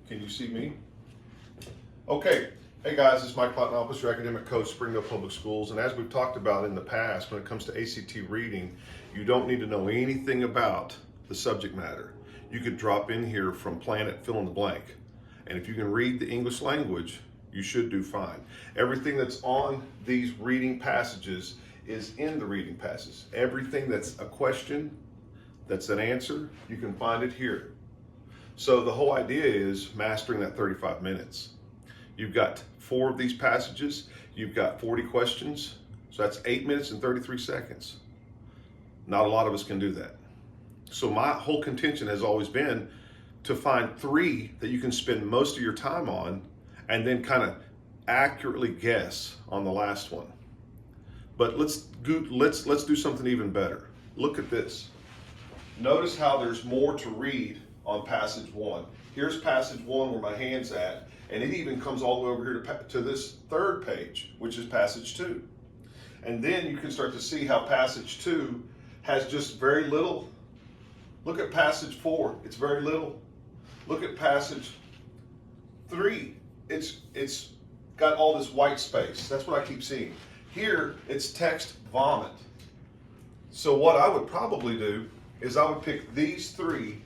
Can you see me? Okay. Hey guys, this is Mike Platonopoulos, your academic coach, Springdale Public Schools. And as we've talked about in the past, when it comes to ACT reading, you don't need to know anything about the subject matter. You could drop in here from planet fill in the blank. And if you can read the English language, you should do fine. Everything that's on these reading passages is in the reading passages. Everything that's a question, that's an answer, you can find it here. So the whole idea is mastering that 35 minutes. You've got 4 of these passages, you've got 40 questions, so that's 8 minutes and 33 seconds. Not a lot of us can do that. So my whole contention has always been to find 3 that you can spend most of your time on and then kind of accurately guess on the last one. But let's do something even better. Look at this. Notice how there's more to read on passage 1. Here's passage 1 where my hand's at, and it even comes all the way over here to this 3rd page, which is passage 2. And then you can start to see how passage 2 has just very little. Look at passage 4, it's very little. Look at passage 3, it's got all this white space. That's what I keep seeing. Here, it's text vomit. So what I would probably do is I would pick these 3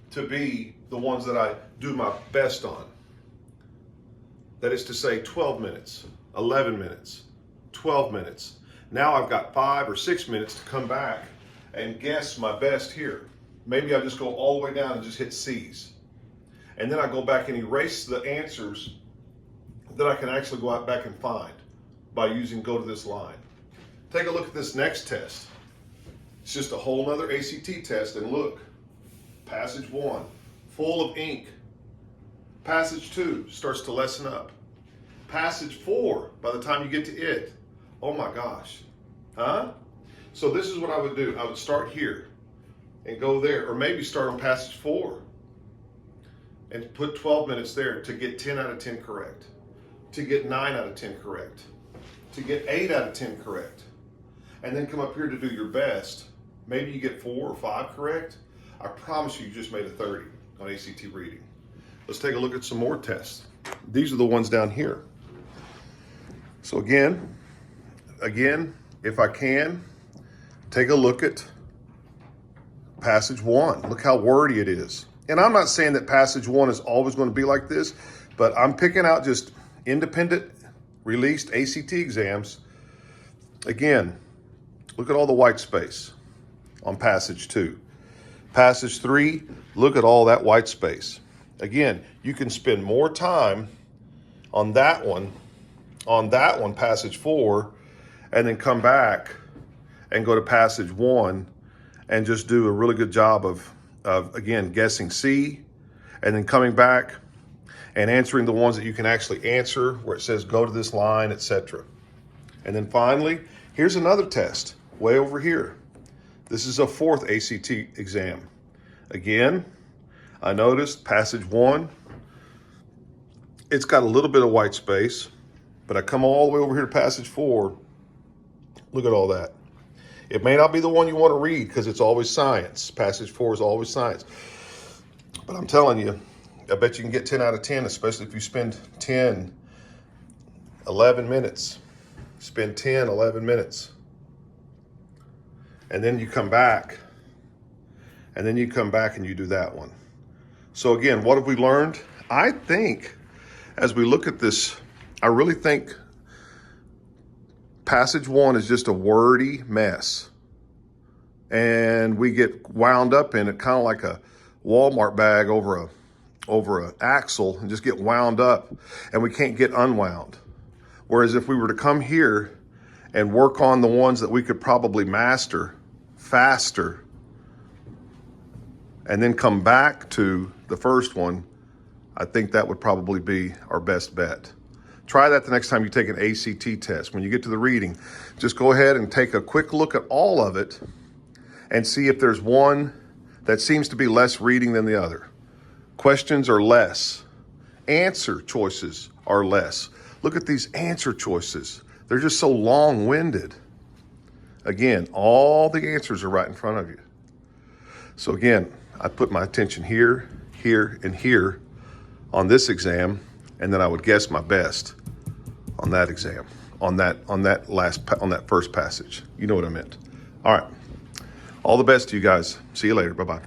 to be the ones that I do my best on. That is to say 12 minutes, 11 minutes, 12 minutes. Now I've got 5 or 6 minutes to come back and guess my best here. Maybe I just go all the way down and just hit C's. And then I go back and erase the answers that I can actually go out back and find by using go to this line. Take a look at this next test. It's just a whole nother ACT test, and look, passage 1, full of ink. Passage 2 starts to lessen up. Passage 4, by the time you get to it, oh my gosh, huh? So this is what I would do. I would start here and go there, or maybe start on passage 4 and put 12 minutes there to get 10 out of 10 correct, to get 9 out of 10 correct, to get 8 out of 10 correct, and then come up here to do your best. Maybe you get 4 or 5 correct. I promise you just made a 30 on ACT reading. Let's take a look at some more tests. These are the ones down here. So again, if I can, take a look at passage 1. Look how wordy it is. And I'm not saying that passage 1 is always going to be like this, but I'm picking out just independent released ACT exams. Again, look at all the white space on passage 2. Passage 3, look at all that white space. Again, you can spend more time on that one, passage 4, and then come back and go to passage 1 and just do a really good job of again, guessing C, and then coming back and answering the ones that you can actually answer where it says go to this line, etc. And then finally, here's another test way over here. This is a 4th ACT exam. Again, I noticed passage 1, it's got a little bit of white space, but I come all the way over here to passage 4. Look at all that. It may not be the one you want to read because it's always science. Passage 4 is always science. But I'm telling you, I bet you can get 10 out of 10, especially if you spend 10, 11 minutes. Spend 10, 11 minutes. And then you come back. And then you come back and you do that one. So again, what have we learned? I think as we look at this, I really think passage 1 is just a wordy mess. And we get wound up in it kind of like a Walmart bag over an axle and just get wound up, and we can't get unwound. Whereas if we were to come here and work on the ones that we could probably master faster and then come back to the first one, I think that would probably be our best bet. Try that the next time you take an ACT test. When you get to the reading, just go ahead and take a quick look at all of it and see if there's one that seems to be less reading than the other. Questions are less. Answer choices are less. Look at these answer choices. They're just so long-winded. Again, all the answers are right in front of you. So again, I put my attention here, here, and here. on this exam, and then I would guess my best on that exam, on that first passage. You know what I meant. All right. All the best to you guys. See you later. Bye-bye.